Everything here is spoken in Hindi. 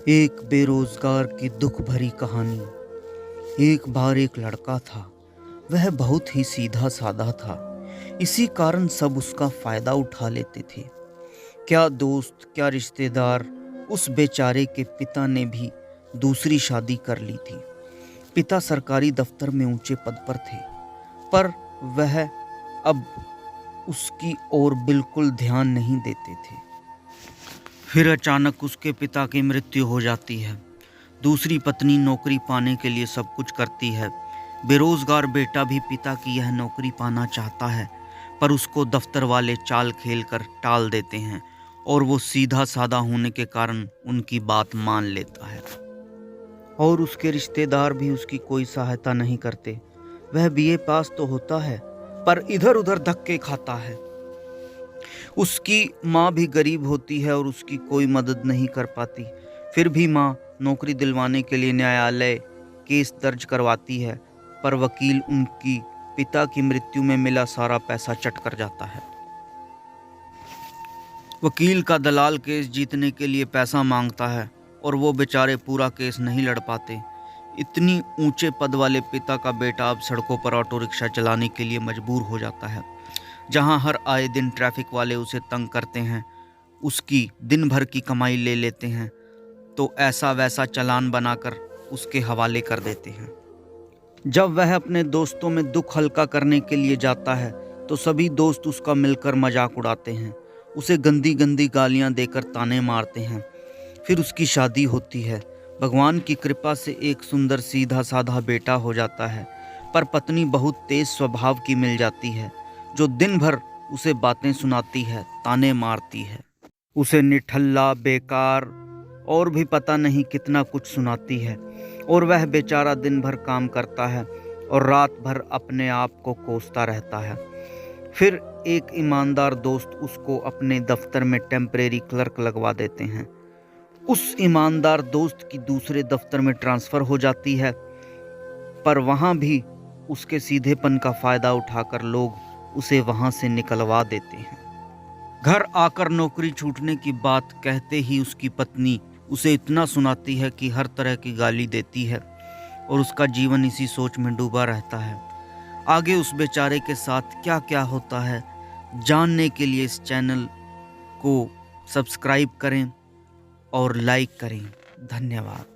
एक बेरोजगार की दुख भरी कहानी। एक बार एक लड़का था। वह बहुत ही सीधा साधा था। इसी कारण सब उसका फायदा उठा लेते थे। क्या दोस्त, क्या रिश्तेदार। उस बेचारे के पिता ने भी दूसरी शादी कर ली थी। पिता सरकारी दफ्तर में ऊंचे पद पर थे, पर वह अब उसकी ओर बिल्कुल ध्यान नहीं देते थे। फिर अचानक उसके पिता की मृत्यु हो जाती है। दूसरी पत्नी नौकरी पाने के लिए सब कुछ करती है। बेरोजगार बेटा भी पिता की यह नौकरी पाना चाहता है, पर उसको दफ्तर वाले चाल खेलकर टाल देते हैं और वो सीधा साधा होने के कारण उनकी बात मान लेता है। और उसके रिश्तेदार भी उसकी कोई सहायता नहीं करते। वह बीए पास तो होता है, पर इधर उधर धक्के खाता है। उसकी माँ भी गरीब होती है और उसकी कोई मदद नहीं कर पाती। फिर भी माँ नौकरी दिलवाने के लिए न्यायालय केस दर्ज करवाती है, पर वकील उनकी पिता की मृत्यु में मिला सारा पैसा चट कर जाता है। वकील का दलाल केस जीतने के लिए पैसा मांगता है और वो बेचारे पूरा केस नहीं लड़ पाते। इतनी ऊंचे पद वाले पिता का बेटा अब सड़कों पर ऑटो रिक्शा चलाने के लिए मजबूर हो जाता है। जहां हर आए दिन ट्रैफिक वाले उसे तंग करते हैं, उसकी दिन भर की कमाई ले लेते हैं, तो ऐसा वैसा चालान बनाकर उसके हवाले कर देते हैं। जब वह अपने दोस्तों में दुख हल्का करने के लिए जाता है, तो सभी दोस्त उसका मिलकर मजाक उड़ाते हैं, उसे गंदी गंदी गालियां देकर ताने मारते हैं। फिर उसकी शादी होती है। भगवान की कृपा से एक सुंदर सीधा साधा बेटा हो जाता है, पर पत्नी बहुत तेज स्वभाव की मिल जाती है, जो दिन भर उसे बातें सुनाती है, ताने मारती है, उसे निठल्ला, बेकार और भी पता नहीं कितना कुछ सुनाती है। और वह बेचारा दिन भर काम करता है और रात भर अपने आप को कोसता रहता है। फिर एक ईमानदार दोस्त उसको अपने दफ्तर में टेम्परेरी क्लर्क लगवा देते हैं। उस ईमानदार दोस्त की दूसरे दफ्तर में ट्रांसफ़र हो जाती है, पर वहाँ भी उसके सीधेपन का फ़ायदा उठाकर लोग उसे वहाँ से निकलवा देते हैं। घर आकर नौकरी छूटने की बात कहते ही उसकी पत्नी उसे इतना सुनाती है कि हर तरह की गाली देती है और उसका जीवन इसी सोच में डूबा रहता है। आगे उस बेचारे के साथ क्या क्या होता है जानने के लिए इस चैनल को सब्सक्राइब करें और लाइक करें। धन्यवाद।